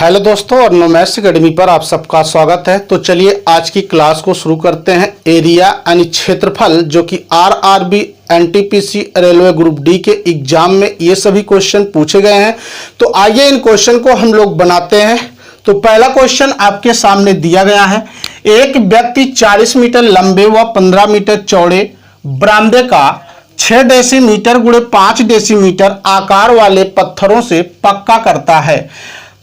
Hello दोस्तों, और maths academy पर आप सबका स्वागत है। तो चलिए आज की क्लास को शुरू करते हैं। एरिया यानी क्षेत्रफल, जो कि RRB, NTPC, railway group D के एग्जाम में ये सभी क्वेश्चन पूछे गए हैं। तो आइए इन क्वेश्चन को हम लोग बनाते हैं। तो पहला क्वेश्चन आपके सामने दिया गया है। एक व्यक्ति 40 मीटर लंबे व 15 मीटर चौड़े बरामदे का 6 डेसीमीटर गुणे 5 डेसीमीटर आकार वाले पत्थरों से पक्का करता है,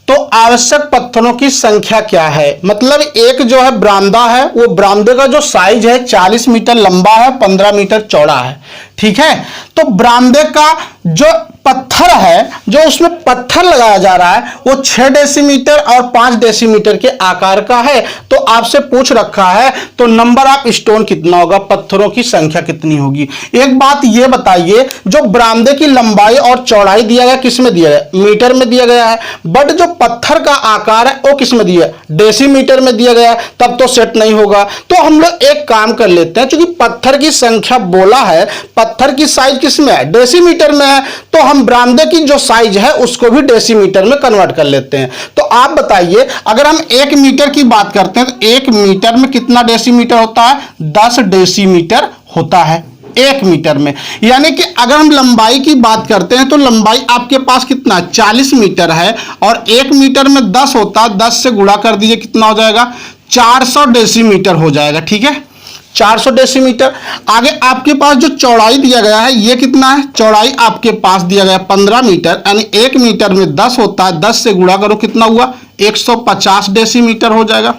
तो आवश्यक पत्थरों की संख्या क्या है। मतलब एक जो है बरामदा है, वो बरामदे का जो साइज है 40 मीटर लंबा है, 15 मीटर चौड़ा है। ठीक है, तो बरामदे का जो पत्थर है, जो उसमें पत्थर लगाया जा रहा है, वो 6 डेसीमीटर और 5 डेसीमीटर के आकार का है। तो आपसे पूछ रखा है तो नंबर ऑफ स्टोन कितना होगा, पत्थरों की संख्या कितनी होगी। एक बात ये बताइए, जो बरामदे की लंबाई और चौड़ाई दिया गया किस में दिया गया, मीटर में दिया गया है। बट जो पत्थर का आकार है वो किस में दिया है, डेसीमीटर में दिया गया है। तब तो सेट नहीं होगा। तो हम लोग एक काम कर लेते हैं, क्योंकि पत्थर की संख्या बोला है, पत्थर की साइज किस में है, डेसीमीटर में है, तो हम बरामदे की जो साइज है उसको भी डेसीमीटर में कन्वर्ट कर लेते हैं। तो आप बताइए, अगर हम 1 मीटर की बात करते हैं तो 1 मीटर में कितना डेसीमीटर होता है, 10 डेसीमीटर होता है 1 मीटर में। यानी कि अगर हम लंबाई की बात करते हैं तो लंबाई आपके पास कितना 40 मीटर है, और 1 मीटर में 10 होता है, 10 से गुणा कर दीजिए, कितना हो जाएगा, 400 डेसीमीटर हो जाएगा। ठीक है, 400 डेसीमीटर। आगे आपके पास जो चौड़ाई दिया गया है, ये कितना है, चौड़ाई आपके पास दिया गया 15 मीटर, यानी 1 मीटर में 10 होता है, 10 से गुणा करो, कितना हुआ, 150 डेसीमीटर हो जाएगा।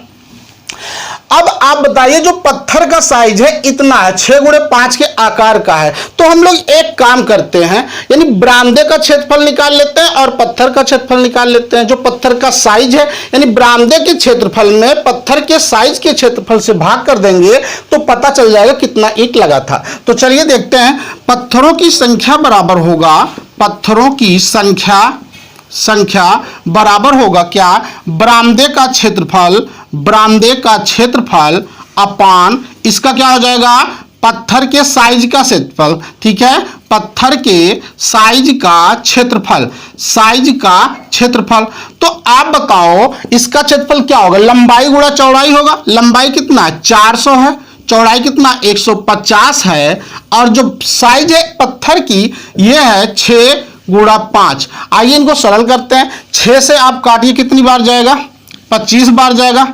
अब आप बताइए, जो पत्थर का साइज है इतना है, 6 गुणे 5 के आकार का है। तो हम लोग एक काम करते हैं, यानी बरामदे का क्षेत्रफल निकाल लेते हैं और पत्थर का क्षेत्रफल निकाल लेते हैं। जो पत्थर का साइज है, यानी बरामदे के क्षेत्रफल में पत्थर के साइज के क्षेत्रफल से भाग कर देंगे तो पता चल जाएगा कितना ईंट लगा था। तो चलिए देखते हैं, पत्थरों की संख्या बराबर होगा, पत्थरों की संख्या बराबर होगा क्या, बरामदे का क्षेत्रफल अपान इसका क्या हो जाएगा, पत्थर के साइज का क्षेत्रफल। ठीक है, पत्थर के साइज का क्षेत्रफल। तो आप बताओ इसका क्षेत्रफल क्या होगा, लंबाई गुणा चौड़ाई होगा। लंबाई कितना 400 है, चौड़ाई कितना 150 है, और जो साइज है पत्थर की ये है 6 गुणा 5। आइए इनको सरल करते हैं। 6 से आप काटिए, कितनी बार जाएगा, 25 बार जाएगा।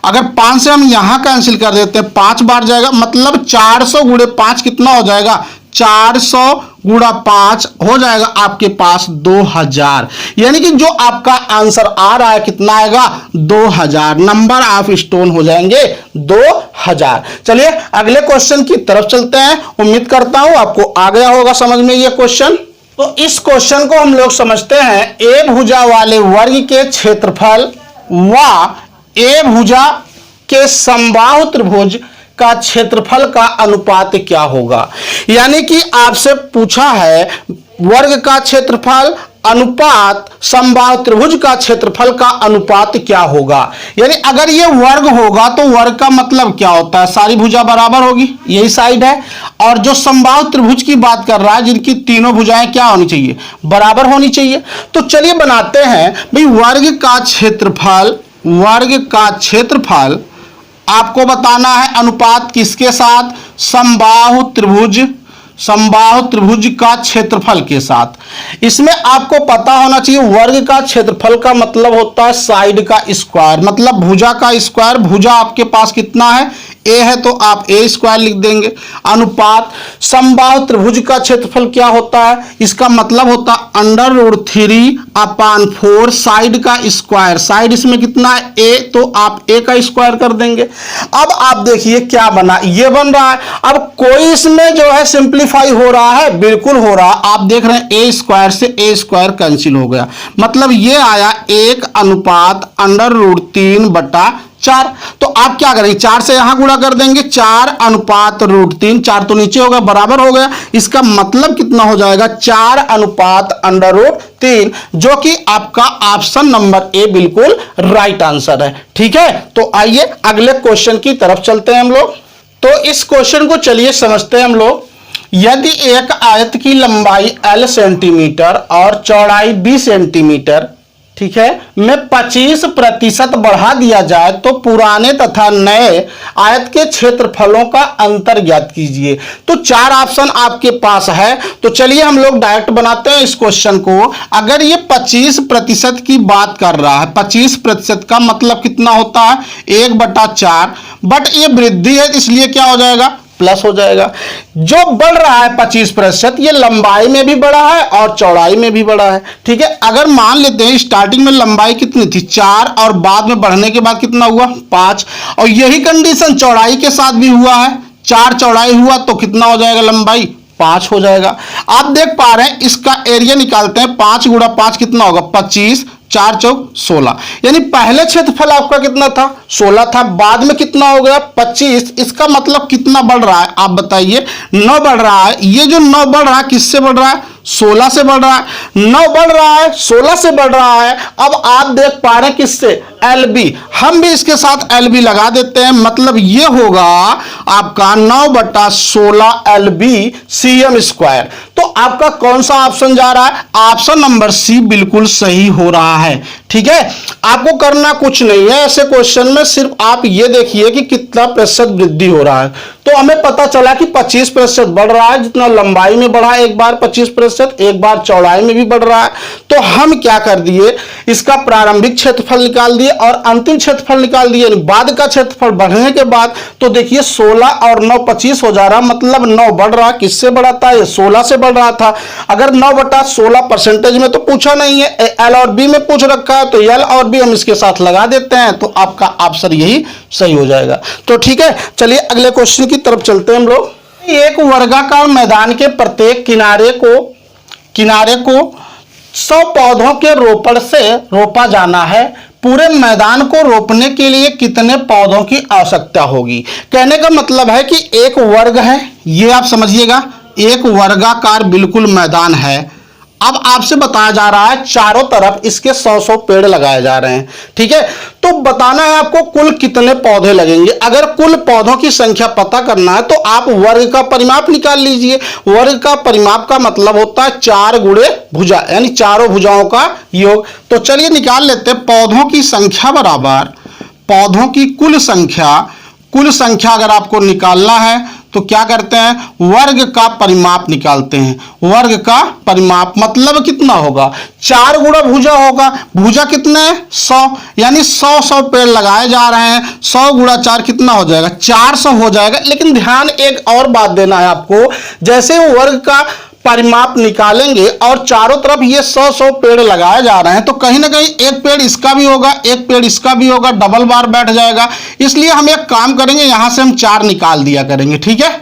अगर 5 से हम यहां कैंसिल कर देते हैं, 5 बार जाएगा। मतलब 400 गुणे 5 कितना हो जाएगा, 400 गुणा 5 हो जाएगा आपके पास 2000। यानी कि जो आपका आंसर आ रहा है कितना आएगा, 2000। नंबर ऑफ स्टोन हो जाएंगे 2000। चलिए अगले क्वेश्चन की तरफ चलते हैं। उम्मीद करता हूं आपको आ गया होगा समझ में ये क्वेश्चन। तो इस क्वेश्चन को हम लोग समझते हैं, ए भुजा वाले वर्ग के क्षेत्रफल व ए भुजा के समबाहु त्रिभुज का क्षेत्रफल का अनुपात क्या होगा। यानी कि आपसे पूछा है वर्ग का क्षेत्रफल अनुपात समबाहु त्रिभुज का क्षेत्रफल का अनुपात क्या होगा। यानी अगर ये वर्ग होगा तो वर्ग का मतलब क्या होता है, सारी भुजा बराबर होगी, यही साइड है। और जो समबाहु त्रिभुज की बात कर रहा है, जिनकी तीनों भुजाएं क्या होनी चाहिए, बराबर होनी चाहिए। तो चलिए बनाते हैं भाई, वर्ग का क्षेत्रफल आपको बताना है अनुपात किसके साथ, समबाहु त्रिभुज का क्षेत्रफल के साथ। इसमें आपको पता होना चाहिए, वर्ग का क्षेत्रफल का मतलब होता है साइड का स्क्वायर, मतलब भुजा का स्क्वायर। भुजा आपके पास कितना है, ए है, तो आप ए स्क्वायर लिख देंगे। अनुपात समबाहु त्रिभुज का क्षेत्रफल क्या होता है, इसका मतलब होता है √3/4 साइड का स्क्वायर। साइड इसमें कितना है, ए, तो आप ए का स्क्वायर कर देंगे। अब आप देखिए क्या बना, ये बन रहा है। अब कोई इसमें जो है सिंप्लीफाई हो रहा है, बिल्कुल हो रहा है। आप देख रहे हैं ए स्क्वायर से ए स्क्वायर कैंसिल हो गया, मतलब ये आया 1/3/4। तो आप क्या करेंगे, 4 से यहां गुणा कर देंगे, 4/√3, 4 तो नीचे होगा, बराबर हो गया। इसका मतलब कितना हो जाएगा, 4/√3, जो कि आपका ऑप्शन नंबर ए बिल्कुल राइट आंसर है। ठीक है, तो आइए अगले क्वेश्चन की तरफ चलते हैं हम लोग। तो इस क्वेश्चन को चलिए समझते हैं हम लोग। यदि एक आयत की लंबाई L सेंटीमीटर और चौड़ाई 20 सेंटीमीटर, ठीक है, में 25% बढ़ा दिया जाए तो पुराने तथा नए आयत के क्षेत्रफलों का अंतर ज्ञात कीजिए। तो 4 ऑप्शन आपके पास है। तो चलिए हम लोग डायरेक्ट बनाते हैं इस क्वेश्चन को। अगर ये 25% की बात कर रहा है, 25% का मतलब कितना होता है 1/4, बट ये वृद्धि है इसलिए क्या हो जाएगा, प्लस हो जाएगा। जो बढ़ रहा है 25%, ये लंबाई में भी बढ़ा है और चौड़ाई में भी बढ़ा है। ठीक है, अगर मान लेते हैं स्टार्टिंग में लंबाई कितनी थी 4 और बाद में बढ़ने के बाद कितना हुआ 5, और यही कंडीशन चौड़ाई के साथ भी हुआ है। 4 चौड़ाई हुआ तो कितना हो जाएगा लंबाई 5 हो जाएगा। आप देख पा रहे हैं, इसका एरिया निकालते हैं, 5 गुणा 5 कितना होगा 25, 4 चौक 16, यानी पहले क्षेत्रफल आपका कितना था 16 था, बाद में कितना हो गया 25। इसका मतलब कितना बढ़ रहा है आप बताइए, 9 बढ़ रहा है। ये जो 9 बढ़ रहा है किससे बढ़ रहा है, 16 से बढ़ रहा है। 9 बढ़ रहा है 16 से बढ़ रहा है। अब आप देख पा रहे हैं किससे, LB, हम भी इसके साथ LB लगा देते हैं। मतलब ये होगा आपका 9/16 LB CM²। तो आपका कौन सा ऑप्शन जा रहा है, ऑप्शन नंबर सी बिल्कुल सही हो रहा है। ठीक है, आपको करना कुछ नहीं है ऐसे क्वेश्चन में, सिर्फ आप ये देखिए कि कितना प्रतिशत वृद्धि हो रहा है। तो हमें पता चला कि 25% बढ़ रहा है, जितना लंबाई में बढ़ा एक बार 25%, एक बार चौड़ाई में भी बढ़ रहा है। तो हम क्या कर दिए, इसका प्रारंभिक क्षेत्रफल निकाल दिए और अंतिम क्षेत्रफल निकाल दिए, बाद का क्षेत्रफल बढ़ने के बाद। तो देखिए 16 और 9 25 हो जा रहा, मतलब 9 बढ़ रहा, किससे बढ़ा था ये 16 से बढ़ रहा था। अगर 9/16 परसेंटेज में तो पूछा नहीं है, एल और बी में पूछ रखा है, तो एल और बी हम इसके साथ लगा देते हैं, तो आपका ऑप्शन यही सही हो जाएगा। तो ठीक है, चलिए अगले क्वेश्चन की तरफ चलते हैं हम लोग। एक वर्गाकार मैदान के प्रत्येक किनारे को 100 पौधों के रोपण से रोपा जाना है। पूरे मैदान को रोपने के लिए कितने पौधों की आवश्यकता होगी। कहने का मतलब है कि एक वर्ग है, ये आप समझिएगा, एक वर्गाकार बिल्कुल मैदान है। अब आपसे बताया जा रहा है चारों तरफ इसके 100 पेड़ लगाए जा रहे हैं। ठीक है, तो बताना है आपको कुल कितने पौधे लगेंगे। अगर कुल पौधों की संख्या पता करना है तो आप वर्ग का परिमाप निकाल लीजिए। वर्ग का परिमाप का मतलब होता है 4 गुणे भुजा, यानी चारों भुजाओं का योग। तो चलिए निकाल लेते हैं, पौधों की संख्या बराबर पौधों की कुल संख्या अगर आपको निकालना है तो क्या करते हैं, वर्ग का परिमाप निकालते हैं। वर्ग का परिमाप मतलब कितना होगा, 4 गुणा भुजा होगा। भुजा कितने 100, यानी 100 पेड़ लगाए जा रहे हैं। 100 गुणा 4 कितना हो जाएगा 400 हो जाएगा। लेकिन ध्यान एक और बात देना है आपको, जैसे वर्ग का परिमाप निकालेंगे और चारों तरफ ये 100 पेड़ लगाए जा रहे हैं, तो कहीं ना कहीं एक पेड़ इसका भी होगा, एक पेड़ इसका भी होगा, डबल बार बैठ जाएगा। इसलिए हम एक काम करेंगे, यहां से हम 4 निकाल दिया करेंगे। ठीक है,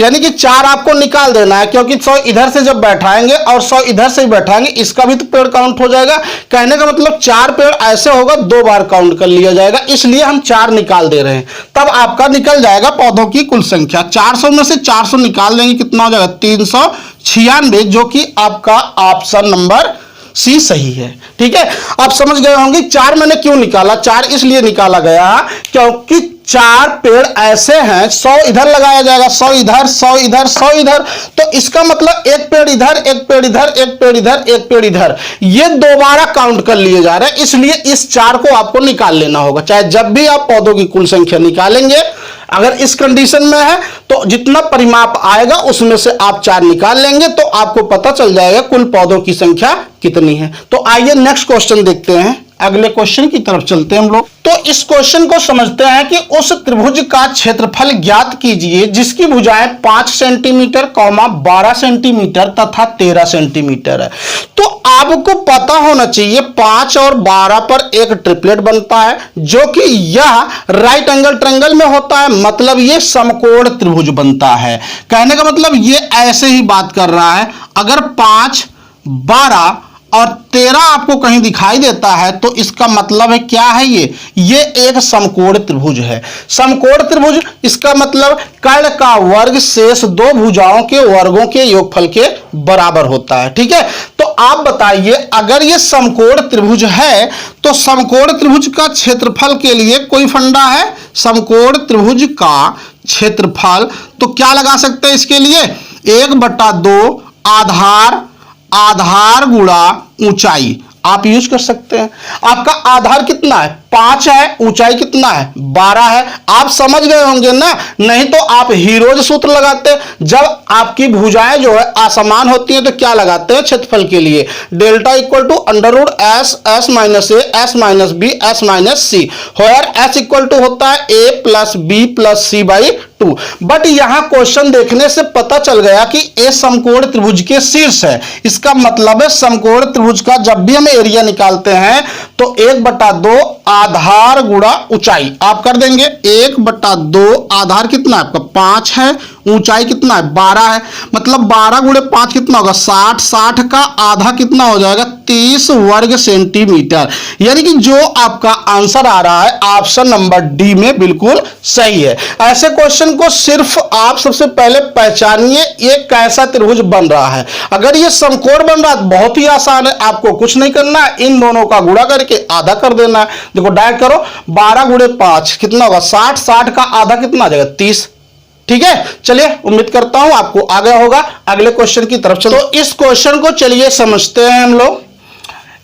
यानी कि 4 आपको निकाल देना है, क्योंकि 100 इधर से जब बैठाएंगे और 100 इधर से बैठाएंगे, इसका भी तो पेड़ काउंट हो जाएगा। कहने का मतलब 4 पेड़ ऐसे होगा, 2 बार काउंट कर लिया जाएगा, इसलिए हम 4 निकाल दे रहे हैं। तब आपका निकल जाएगा पौधों की कुल संख्या। 400 में से 400 निकाल देंगे, कितना हो जाएगा 396, जो कि आपका ऑप्शन नंबर सी सही है। ठीक है, आप समझ गए होंगे 4 मैंने क्यों निकाला। 4 इसलिए निकाला गया क्योंकि 4 पेड़ ऐसे हैं, 100 इधर लगाया जाएगा, 100 इधर, 100 इधर, 100 इधर, तो इसका मतलब एक पेड़ इधर, एक पेड़ इधर, एक पेड़ इधर, एक पेड़ इधर, ये दोबारा काउंट कर लिए जा रहे हैं। इसलिए इस 4 को आपको निकाल लेना होगा। चाहे जब भी आप पौधों की कुल संख्या निकालेंगे, अगर इस कंडीशन में है तो जितना परिमाप आएगा उसमें से आप 4 निकाल लेंगे, तो आपको पता चल जाएगा कुल पौधों की संख्या कितनी है। तो आइए नेक्स्ट क्वेश्चन देखते हैं, अगले क्वेश्चन की तरफ चलते हैं हम लोग। तो इस क्वेश्चन को समझते हैं कि उस त्रिभुज का क्षेत्रफल ज्ञात कीजिए जिसकी भुजाएं 5 सेंटीमीटर, 12 सेंटीमीटर तथा 13 सेंटीमीटर है। तो आपको पता होना चाहिए 5 और 12 पर एक ट्रिपलेट बनता है, जो कि यह राइट एंगल ट्रायंगल में होता है, मतलब ये समकोण त्रिभुज बनता है। कहने का मतलब ये ऐसे ही बात कर रहा है, अगर 5, 12 और 13 आपको कहीं दिखाई देता है तो इसका मतलब है क्या है, ये एक समकोण त्रिभुज है। समकोण त्रिभुज इसका मतलब कर्ण का वर्ग शेष 2 भुजाओं के वर्गों के योगफल के बराबर होता है। ठीक है, तो आप बताइए अगर ये समकोण त्रिभुज है तो समकोण त्रिभुज का क्षेत्रफल के लिए कोई फंडा है। समकोण त्रिभुज का क्षेत्रफल तो क्या लगा सकते हैं इसके लिए, 1/2 आधार गुणा ऊंचाई। आप यूज कर सकते हैं। आपका आधार कितना है, 5 है, ऊंचाई कितना है, 12 है। आप समझ गए होंगे ना, नहीं तो आप हीरोज सूत्र लगाते हैं। जब आपकी भुजाएं जो है असमान होती हैं तो क्या लगाते हैं क्षेत्रफल के लिए, delta equal to under root s s minus a s minus b s minus c, where s equal to होता है a plus b plus c by 2। But यहां क्वेश्चन देखने से पता चल गया कि ए समकोण त्रिभुज के शीर्ष है। इसका मतलब है समकोण त्रिभुज का जब भी हम एरिया निकालते हैं तो 1/2 आधार गुणा ऊंचाई आप कर देंगे। 1/2 आधार कितना है आपका 5 है, ऊंचाई कितना है 12 है, मतलब 12 गुणे 5 कितना होगा 60। 60 का आधा कितना हो जाएगा 30 वर्ग सेंटीमीटर। यानी कि जो आपका आंसर आ रहा है ऑप्शन नंबर डी में बिल्कुल सही है। ऐसे क्वेश्चन को सिर्फ आप सबसे पहले पहचानिए ये कैसा त्रिभुज बन रहा है। अगर ये समकोण बन रहा है बहुत ही आसान है, आपको कुछ नहीं करना है, इन दोनों का गुणा करके आधा कर देना है। देखो डायरेक्ट करो, 12 गुणे 5 कितना होगा 60, 60 का आधा कितना आ जाएगा 30। ठीक है, चलिए उम्मीद करता हूं आपको आ गया होगा। अगले क्वेश्चन की तरफ चलो। तो इस क्वेश्चन को चलिए समझते हैं हम लोग।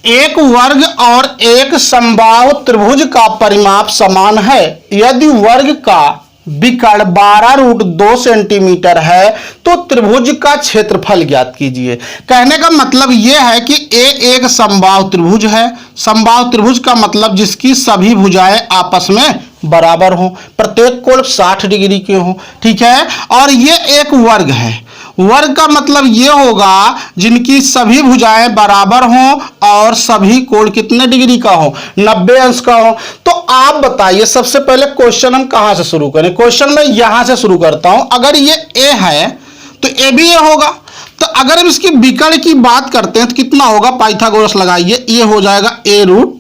एक वर्ग और एक समबाहु त्रिभुज का परिमाप समान है यदि वर्ग का विकर्ण 12√2 सेंटीमीटर है तो त्रिभुज का क्षेत्रफल ज्ञात कीजिए। कहने का मतलब यह है कि ए एक समबाहु त्रिभुज है। समबाहु त्रिभुज का मतलब जिसकी सभी भुजाएं आपस में बराबर हो, प्रत्येक कोण 60 डिग्री के हो। ठीक है, और ये एक वर्ग है। वर्ग का मतलब यह होगा जिनकी सभी भुजाएं बराबर हों और सभी कोण कितने डिग्री का हो 90 अंश का हो। तो आप बताइए सबसे पहले क्वेश्चन हम कहां से शुरू करें। क्वेश्चन मैं यहां से शुरू करता हूं। अगर ये ए है तो ए भी ए होगा। तो अगर हम इसकी विकर्ण की बात करते हैं तो कितना होगा, पाइथागोरस लगाइए, ये हो जाएगा a√2।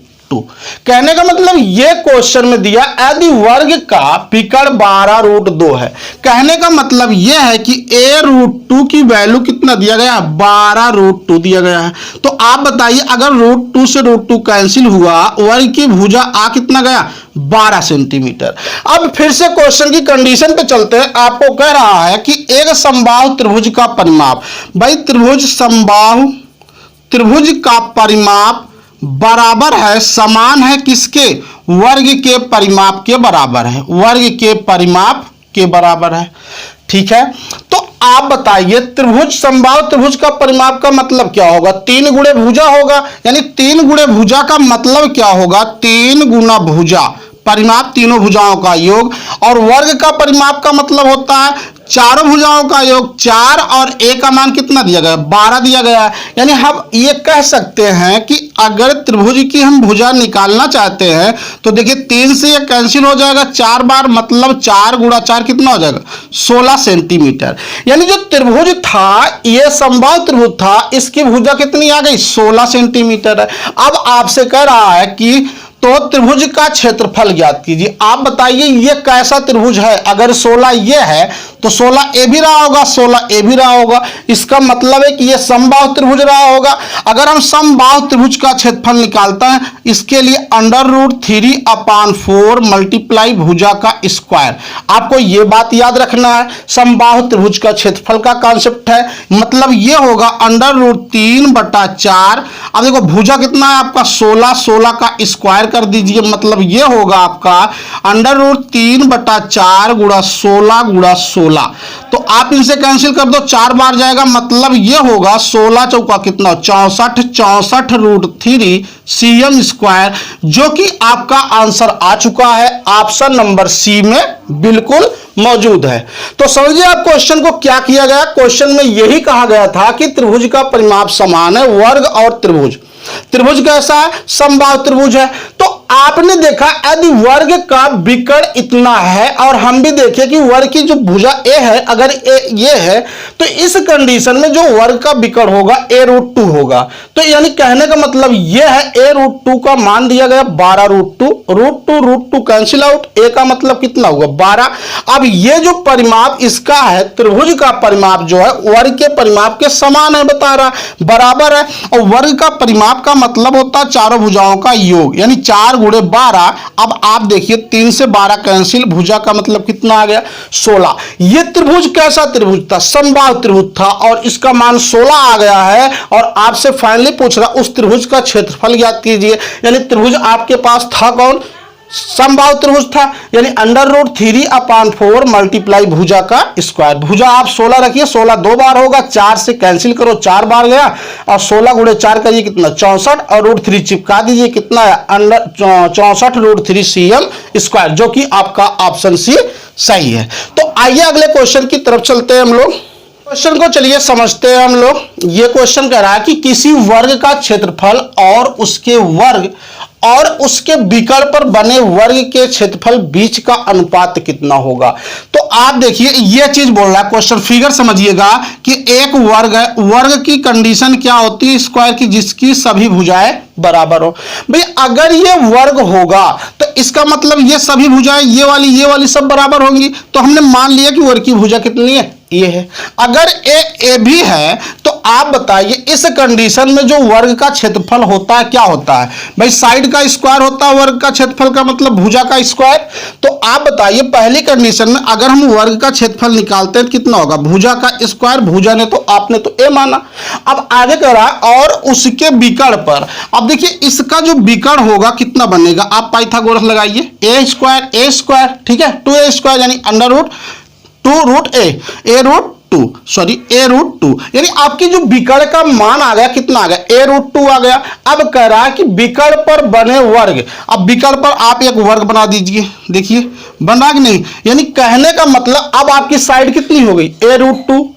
कहने का मतलब ये क्वेश्चन में दिया यदि वर्ग का विकर्ण 12√2 है। कहने का मतलब यह है कि a√2 की वैल्यू कितना दिया गया 12√2 दिया गया है। तो आप बताइए अगर √2 से √2 कैंसिल हुआ, वर्ग की भुजा आ कितना गया 12 सेंटीमीटर। अब फिर से क्वेश्चन की कंडीशन पे चलते हैं। आपको कह रहा है कि एक समबाहु त्रिभुज का परिमाप, भाई त्रिभुज समबाहु त्रिभुज का परिमाप बराबर है, समान है किसके, वर्ग के परिमाप के बराबर है, वर्ग के परिमाप के बराबर है। ठीक है, तो आप बताइए त्रिभुज समबाहु त्रिभुज का परिमाप का मतलब क्या होगा, 3 गुणे भुजा होगा। यानी 3 गुणे भुजा का मतलब क्या होगा, 3 गुना भुजा, परिमाप तीनों भुजाओं का योग। और वर्ग का परिमाप का मतलब होता है चारों भुजाओं का योग। 4 और a का मान कितना दिया गया 12 दिया गया है। यानी हम ये कह सकते हैं कि अगर त्रिभुज की हम भुजा निकालना चाहते हैं तो देखिए 3 से ये कैंसिल हो जाएगा 4 बार, मतलब 4 गुणा 4 कितना हो जाएगा 16 सेंटीमीटर। यानी जो त्रिभुज था ये समबाहु त्रिभुज था, इसकी भुजा कितनी आ गई 16 सेंटीमीटर है। अब आपसे कह रहा है कि तो त्रिभुज का क्षेत्रफल ज्ञात कीजिए। आप बताइए ये कैसा त्रिभुज है। अगर 16 ये है तो 16 ए भी रहा होगा, 16 ए भी रहा होगा। इसका मतलब है कि ये समबाहु त्रिभुज रहा होगा। अगर हम समबाहु त्रिभुज का क्षेत्रफल निकालते हैं इसके लिए √3/4 मल्टीप्लाई भुजा का स्क्वायर। आपको ये बात याद रखना है, समबाहु त्रिभुज का क्षेत्रफल का कॉन्सेप्ट है। मतलब ये होगा √3/4। अब देखो भुजा कितना है आपका 16, 16 का स्क्वायर कर दीजिए, मतलब ये होगा आपका √3/4 गुणा 16 गुणा 16। तो आप इनसे कैंसिल कर दो, 4 बार जाएगा, मतलब ये होगा 16 चौका कितना 64, 64√3 cm स्क्वायर, जो कि आपका आंसर आ चुका है ऑप्शन नंबर सी में बिल्कुल मौजूद है। तो समझिए आप क्वेश्चन को क्या किया गया। क्वेश्चन में यही कहा गया था कि त्रिभुज का परिमाप समान है, वर्ग और त्रिभुज। त्रिभुज कैसा है, समबाहु त्रिभुज है। तो आपने देखा यदि वर्ग का विकर्ण इतना है और हम भी देखें कि वर्ग की जो भुजा ए है अगर ये है तो इस कंडीशन में जो वर्ग का विकर्ण होगा a√2 होगा। तो यानी कहने का मतलब ये है a√2 का मान दिया गया 12√2, √2 कैंसिल आउट, a का मतलब कितना होगा 12। अब ये जो परिमाप इसका है त्रिभुज का परिमाप जो है वर्ग के परिमाप के समान है, बता रहा बराबर है। और वर्ग का परिमाप का मतलब होता है चारों भुजाओं का योग, यानी 4 4 गुणे 12। अब आप देखिए 3 से 12 कैंसिल, भुजा का मतलब कितना आ गया 16। ये त्रिभुज कैसा त्रिभुज था, समबाहु त्रिभुज था और इसका मान 16 आ गया है। और आपसे फाइनली पूछ रहा उस त्रिभुज का क्षेत्रफल ज्ञात कीजिए। यानी त्रिभुज आपके पास था कौन, समबाहु त्रिभुज था, यानी √3/4 मल्टीप्लाई भुजा का स्क्वायर। भुजा आप 16 रखिए, 16 दो बार होगा, 4 से कैंसिल करो, 4 बार गया और 16 गुणे 4 करिए कितना 64 और √3 चिपका दीजिए कितना है 64 √3cm स्क्वायर, जो कि आपका ऑप्शन सी सही है। तो आइए अगले क्वेश्चन की तरफ चलते हैं हम लोग। क्वेश्चन को चलिए समझते हैं हम लोग। ये क्वेश्चन कह रहा है कि किसी वर्ग का क्षेत्रफल और उसके विकर्ण पर बने वर्ग के क्षेत्रफल बीच का अनुपात कितना होगा। तो आप देखिए ये चीज बोल रहा है क्वेश्चन, फिगर समझिएगा कि एक वर्ग है, वर्ग की कंडीशन क्या होती है स्क्वायर की, जिसकी सभी भुजाएं बराबर हो। भाई अगर ये वर्ग होगा तो इसका मतलब ये सभी भुजाएं ये वाली सब बराबर होंगी। तो हमने मान लिया कि वर्ग की भुजा कितनी है, ये है। अगर ए भी है तो आप बताइए इस कंडीशन में जो वर्ग का क्षेत्रफल होता है क्या होता है। भाई साइड का स्क्वायर होता है वर्ग का क्षेत्रफल का मतलब भुजा का स्क्वायर। तो आप बताइए पहली कंडीशन में अगर हम वर्ग का क्षेत्रफल निकालते हैं कितना होगा, भुजा का स्क्वायर। भुजा ने तो आपने तो ए माना। अब आगे कह रहा है और उसके विकर्ण पर। अब देखिए इसका जो विकर्ण होगा कितना बनेगा, आप पाइथागोरस लगाइए, ए स्क्वायर ठीक है, 2a² यानी √2 यानी आपकी जो विकर्ण का मान आ गया कितना आ गया a√2 आ गया। अब कह रहा है कि विकर्ण पर बने वर्ग। अब विकर्ण पर आप एक वर्ग बना दीजिए, देखिए बना कि नहीं, यानी कहने का मतलब अब आपकी साइड कितनी हो गई a√2।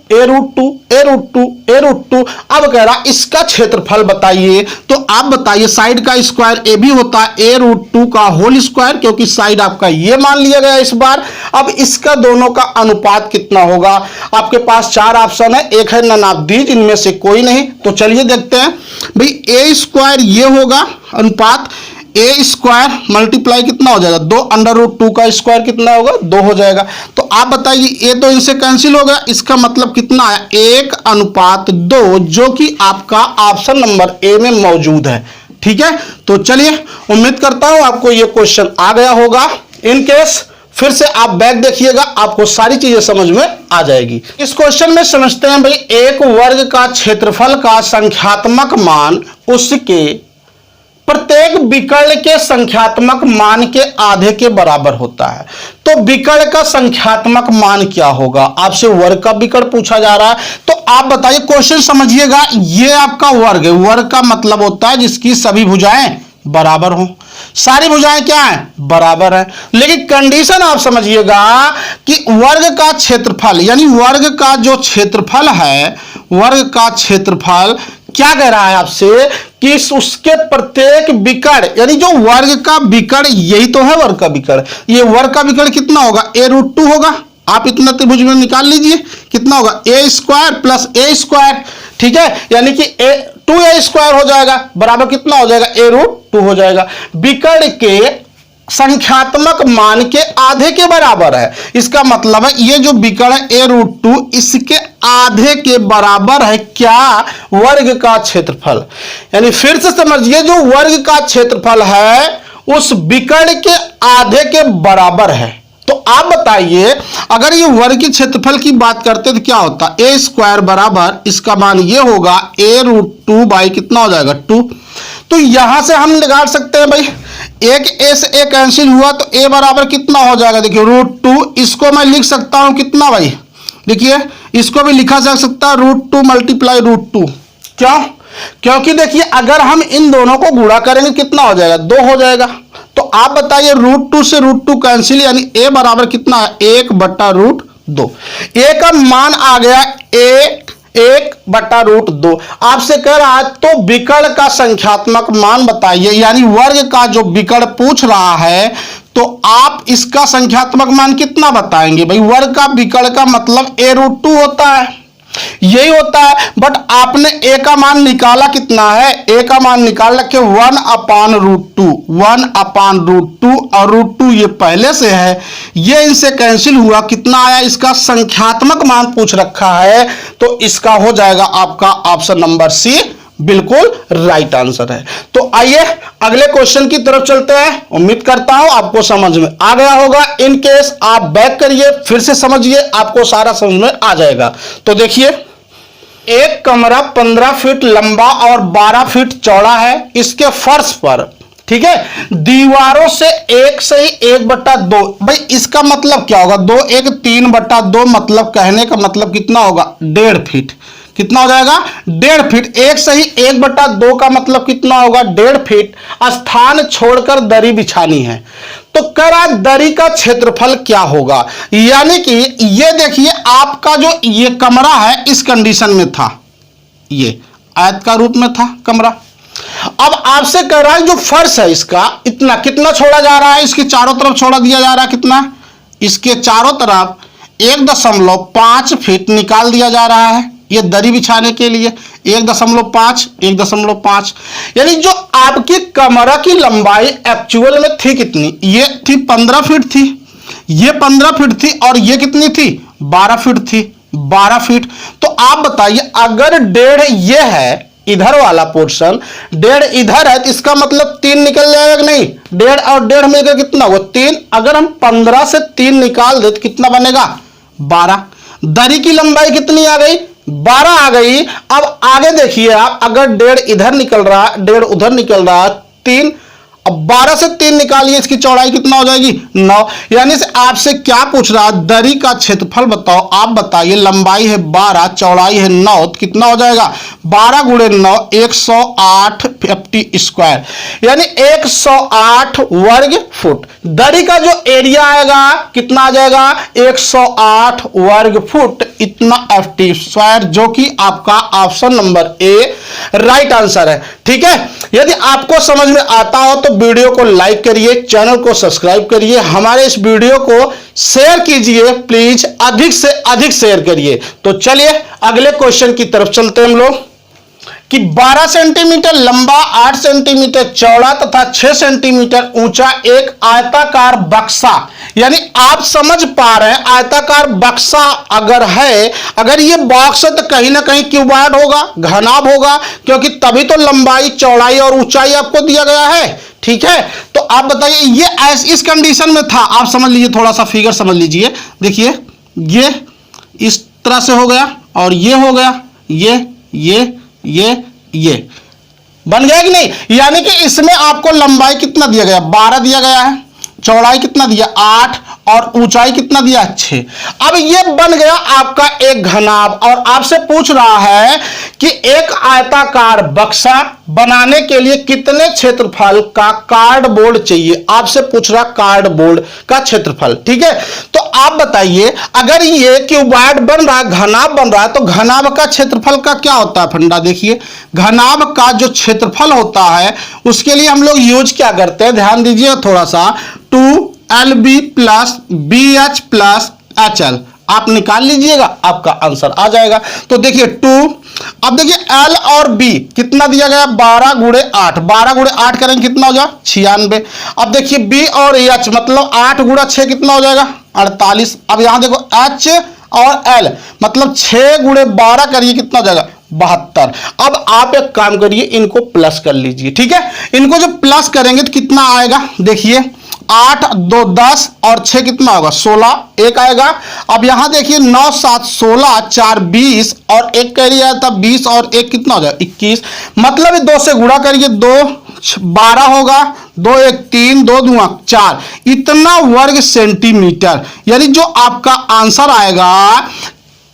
अब कह रहा इसका क्षेत्रफल बताइए। तो आप बताइए साइड का स्क्वायर ए भी होता है a√2 का होल स्क्वायर, क्योंकि साइड आपका ये मान लिया गया इस बार। अब इसका दोनों का अनुपात कितना होगा। आपके पास 4 ऑप्शन है, एक है नाप दीजिए, इनमें से कोई नहीं। तो चलिए देखते हैं भाई a² ये होगा अनुपात, a² मल्टीप्लाई कितना हो जाएगा 2 √2 का स्क्वायर कितना होगा 2 हो जाएगा। तो आप बताइए ये तो इनसे कैंसिल हो गया, इसका मतलब कितना है 1:2, जो कि आपका ऑप्शन नंबर ए में मौजूद है। ठीक है, तो चलिए उम्मीद करता हूं आपको ये क्वेश्चन आ गया होगा। इन केस फिर से आप बैक देखिएगा, आपको सारी चीजें समझ में आ जाएगी। इस क्वेश्चन में समझते हैं भाई एक वर्ग का क्षेत्रफल का संख्यात्मक मान उसके प्रत्येक विकर्ण के संख्यात्मक मान के आधे के बराबर होता है। तो विकर्ण का संख्यात्मक मान क्या होगा, आपसे वर्ग का विकर्ण पूछा जा रहा है। तो आप बताइए क्वेश्चन समझिएगा, ये आपका वर्ग है, वर्ग का मतलब होता है जिसकी सभी भुजाएं बराबर हो। सारी भुजाएं क्या है बराबर है। लेकिन कंडीशन आप समझिएगा कि वर्ग का क्षेत्रफल यानी वर्ग का जो क्षेत्रफल है, वर्ग का क्षेत्रफल क्या कह रहा है आपसे कि उसके प्रत्येक विकर्ण यानी जो वर्ग का विकर्ण यही तो है वर्ग का विकर्ण। ये वर्ग का विकर्ण कितना होगा a√2 होगा। आप इतना त्रिभुज में निकाल लीजिए कितना होगा a² प्लस a²। ठीक है, यानी कि 2a² हो जाएगा बराबर कितना हो जाएगा a√2 हो जाएगा। विकर्ण के संख्यात्मक मान के आधे के बराबर है, इसका मतलब है ये जो विकर्ण है a√2 इसके आधे के बराबर है क्या वर्ग का क्षेत्रफल। यानी फिर से समझिए जो वर्ग का क्षेत्रफल है उस विकर्ण के आधे के बराबर है। तो आप बताइए अगर ये वर्ग के क्षेत्रफल की बात करते तो क्या होता a² बराबर इसका मान ये होगा a√2 बाई कितना हो जाएगा 2। तो यहां से हम निकाल सकते हैं भाई, एक a से a कैंसिल हुआ तो a बराबर कितना हो जाएगा, देखिए √2। इसको मैं लिख सकता हूं कितना भाई, देखिए इसको भी लिखा जा सकता है √2 मल्टीप्लाई √2। क्यों, क्योंकि देखिए अगर हम इन दोनों को गुणा करेंगे कितना हो जाएगा 2 हो जाएगा। तो आप बताइए √2 से √2 कैंसिल यानी a बराबर कितना है 1/√2। a का मान आ गया 1/√2। आपसे कह रहा है तो विकर्ण का संख्यात्मक मान बताइए, यानी वर्ग का जो विकर्ण पूछ रहा है तो आप इसका संख्यात्मक मान कितना बताएंगे। भाई वर्ग का विकर्ण का मतलब a√2 होता है, यही होता है। बट आपने a का मान निकाला कितना है, a का मान निकाल रखे 1/√2 और √2 ये पहले से है, ये इनसे कैंसिल हुआ कितना आया, इसका संख्यात्मक मान पूछ रखा है तो इसका हो जाएगा आपका ऑप्शन नंबर सी बिल्कुल राइट आंसर है। तो आइए अगले क्वेश्चन की तरफ चलते हैं। उम्मीद करता हूं आपको समझ में आ गया होगा। इन केस आप बैक करिए, फिर से समझिए, आपको सारा समझ में आ जाएगा। तो देखिए, एक कमरा 15 फीट लंबा और 12 फीट चौड़ा है। इसके फर्श पर, ठीक है, दीवारों से 1/1/2। भाई इसका मतलब क्या होगा? 2 1 3/2 मतलब कहने का मतलब कितना होगा? 1.5 फीट। कितना हो जाएगा? 1.5 फीट। 1/1/2 का मतलब कितना होगा? 1.5 फीट। स्थान छोड़कर दरी बिछानी है। तो कह रहा दरी का क्षेत्रफल क्या होगा? यानी कि ये देखिए, आपका जो ये कमरा है इस कंडीशन में था, ये आयत का रूप में था कमरा। अब आपसे कह रहा है जो फर्श है इसका इतना कितना छोड़ा जा रहा है? इसके चारों तरफ छोड़ा दिया जा रहा है। कितना? इसके चारों तरफ 1.5 फीट निकाल दिया जा रहा है ये दरी बिछाने के लिए। 1.5 यानी जो आपकी कमरा की लंबाई एक्चुअल में थी कितनी? ये थी 15 फीट थी, ये 15 फीट थी, और ये कितनी थी? 12 फीट थी। 12 फीट। तो आप बताइए, अगर 1.5 ये है इधर वाला पोर्शन, 1.5 इधर है, तो इसका मतलब 3 निकल जाएगा कि नहीं? 1.5 और 1.5 मिलकर कितना हुआ? 3। अगर हम 15 से 3 निकाल दे तो कितना बनेगा? 12। दरी की लंबाई कितनी आ गई? 12 आ गई। अब आगे देखिए आप, अगर 1.5 इधर निकल रहा, 1.5 उधर निकल रहा, 3। अब 12 से 3 निकालिए, इसकी चौड़ाई कितना हो जाएगी? 9। यानी से आपसे क्या पूछ रहा है? दरी का क्षेत्रफल बताओ। आप बताइए, लंबाई है 12, चौड़ाई है 9, तो कितना हो जाएगा? 12 × 9 108 50 स्क्वायर, यानी 108 वर्ग फुट। दरी का जो एरिया आएगा कितना आ जाएगा? 108 वर्ग फुट, इतना 50 स्क्वायर, जो कि आपका option number A right answer है। ठीक है, यदि आपको समझ में आता हो तो वीडियो को लाइक करिए, चैनल को सब्सक्राइब करिए, हमारे इस वीडियो को शेयर कीजिए, प्लीज अधिक से अधिक शेयर करिए। तो चलिए अगले क्वेश्चन की तरफ चलते हैं हम लोग कि 12 सेंटीमीटर लंबा, 8 सेंटीमीटर चौड़ा तथा 6 सेंटीमीटर ऊंचा एक आयताकार बक्सा, यानी आप समझ पा रहे हैं आयताकार बक्सा अगर है, अगर ये बॉक्स है तो कहीं ना कहीं क्यूबॉइड होगा, घनाभ होगा, क्योंकि तभी तो लंबाई, चौड़ाई और ऊंचाई आपको दिया गया है। ठीक है, तो आप बताइए, ये इस कंडीशन में था। आप समझ लीजिए, थोड़ा सा फिगर समझ लीजिए। देखिए, ये इस तरह से हो गया और ये हो गया, ये बन गया कि नहीं? यानी कि इसमें आपको लंबाई कितना दिया गया? 12 दिया गया है, चौड़ाई कितना दिया? 8, और ऊंचाई कितना दिया? 6। अब ये बन गया आपका एक घनाभ, और आपसे पूछ रहा है कि एक आयताकार बक्सा बनाने के लिए कितने क्षेत्रफल का कार्डबोर्ड चाहिए? आपसे पूछ रहा कार्डबोर्ड का क्षेत्रफल। ठीक है, तो आप बताइए, अगर ये क्यूबॉइड बन रहा है, घनाभ बन रहा है, तो घनाभ का क्षेत्रफल का क्या होता है फंडा? देखिए, घनाभ का जो क्षेत्रफल होता है उसके लिए हम लोग यूज क्या करते हैं, ध्यान दीजिए थोड़ा सा, 2LB + BH + HL। आप निकाल लीजिएगा, आपका आंसर आ जाएगा। तो देखिए 2, अब देखिए L और B कितना दिया गया? 12 × 8, 12 × 8 करेंगे कितना हो जाएगा? 96। अब देखिए B और H मतलब 8 × 6 कितना हो जाएगा? 48। अब यहां देखो H और L मतलब 6 × 12 करिए कितना हो जाएगा? 72। अब आप एक काम करिए, इनको प्लस कर लीजिए। ठीक है, इनको जब प्लस करेंगे तो कितना आएगा? देखिए 8 2 10 और 6 कितना होगा? 16, एक आएगा। अब यहां देखिए 9 7 16 4 20 और एक कैरी आया था 20 और एक कितना हो जाएगा? 21। मतलब 2 से गुणा करिए, 2 12 होगा, 2 1 3, 2 2 4, इतना वर्ग सेंटीमीटर। यानी जो आपका आंसर आएगा,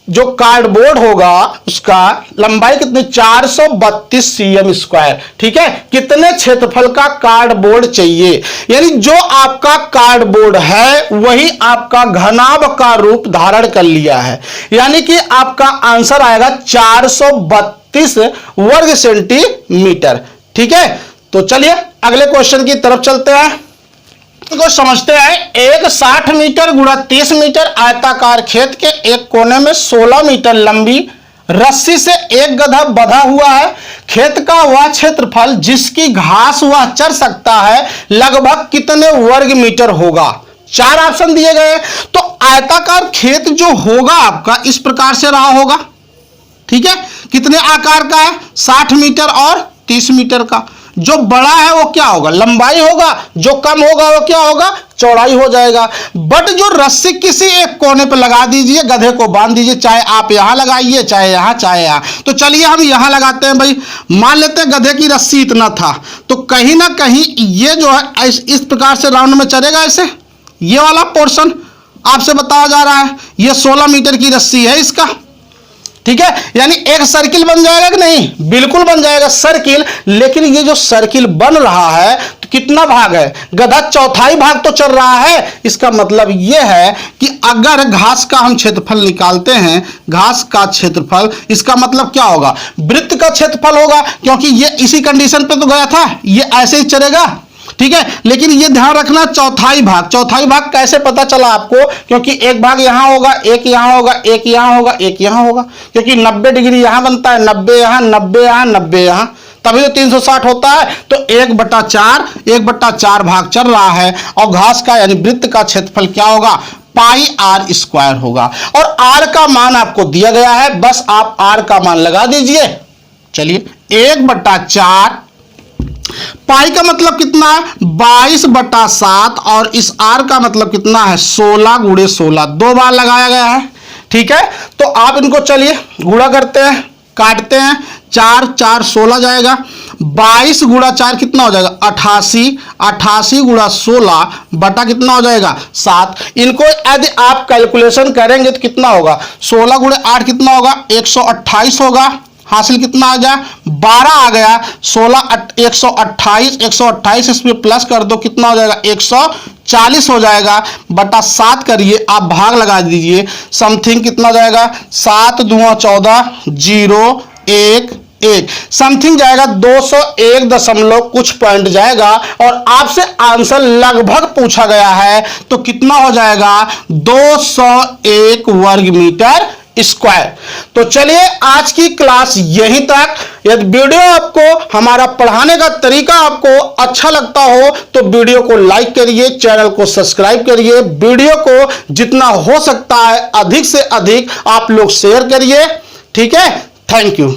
जो कार्डबोर्ड होगा उसका लंबाई कितनी? 432 cm स्क्वायर। ठीक है, कितने क्षेत्रफल का कार्डबोर्ड चाहिए? यानी जो आपका कार्डबोर्ड है वही आपका घनाभ का रूप धारण कर लिया है, यानी कि आपका आंसर आएगा 432 वर्ग सेंटीमीटर। ठीक है, तो चलिए अगले क्वेश्चन की तरफ चलते हैं, को समझते हैं। एक 60 मीटर × 30 मीटर आयताकार खेत के एक कोने में 16 मीटर लंबी रस्सी से एक गधा बंधा हुआ है। खेत का वह क्षेत्रफल जिसकी घास वह चर सकता है लगभग कितने वर्ग मीटर होगा? 4 ऑप्शन दिए गए। तो आयताकार खेत जो होगा आपका इस प्रकार से रहा होगा। ठीक है, कितने आकार का है? 60 मीटर और 30 मीटर का। जो बड़ा है वो क्या होगा? लंबाई होगा, जो कम होगा वो क्या होगा? चौड़ाई हो जाएगा। बट जो रस्सी किसी एक कोने पे लगा दीजिए, गधे को बांध दीजिए, चाहे आप यहां लगाइए, चाहे यहां, चाहे यहां। तो चलिए हम यहां लगाते हैं भाई। मान लेते हैं गधे की रस्सी इतना था, तो कहीं ना कहीं ये जो है इस प्रकार से राउंड में चलेगा। ऐसे ये वाला पोर्शन आपसे बताया जा रहा है, ये 16 मीटर की रस्सी है इसका, ठीक है। यानी एक सर्किल बन जाएगा कि नहीं? बिल्कुल बन जाएगा सर्किल। लेकिन ये जो सर्किल बन रहा है तो कितना भाग है? गधा चौथाई भाग तो चल रहा है। इसका मतलब ये है कि अगर घास का हम क्षेत्रफल निकालते हैं, घास का क्षेत्रफल, इसका मतलब क्या होगा? वृत्त का क्षेत्रफल होगा, क्योंकि ये इसी कंडीशन पे तो गया था, ये ऐसे ही चलेगा, ठीक है। लेकिन ये ध्यान रखना, चौथाई भाग। चौथाई भाग कैसे पता चला आपको? क्योंकि एक भाग यहां होगा, एक यहां होगा, एक यहां होगा, एक यहां होगा, क्योंकि 90 डिग्री यहां बनता है, 90 यहां, 90 यहां, 90 यहां, तभी तो 360 होता है। तो 1/4 भाग चल रहा है। और घास का यानी वृत्त का क्षेत्रफल क्या होगा? पाई आर स्क्वायर होगा। और आर का मान आपको दिया गया है, बस आप आर का मान लगा दीजिए। चलिए 1/4 पाई का मतलब कितना है? 22/7 और इस आर का मतलब कितना है? 16 × 16, 2 बार लगाया गया है, ठीक है। तो आप इनको चलिए गुणा करते हैं, काटते हैं, 4 4 16 जाएगा, 22 × 4 कितना हो जाएगा? 88, 88 × 16 बटा कितना हो जाएगा? 7। इनको यदि आप कैलकुलेशन करेंगे तो कितना होगा? 16 × 8 कितना होगा? 128 होगा। हासिल कितना आ गया? 12 आ गया। 16 128, 128 इसमें प्लस कर दो, कितना हो जाएगा? 140 हो जाएगा। बटा 7 करिए, आप भाग लगा दीजिए, समथिंग कितना जाएगा? 7 दूना 14, 0 1 1, समथिंग जाएगा 201 दशमलव कुछ पॉइंट जाएगा। और आपसे आंसर लगभग पूछा गया है, तो कितना हो जाएगा? 201 वर्ग मीटर स्क्वायर। तो चलिए आज की क्लास यहीं तक। यदि वीडियो आपको, हमारा पढ़ाने का तरीका आपको अच्छा लगता हो तो वीडियो को लाइक करिए, चैनल को सब्सक्राइब करिए, वीडियो को जितना हो सकता है अधिक से अधिक आप लोग शेयर करिए, ठीक है। Thank you.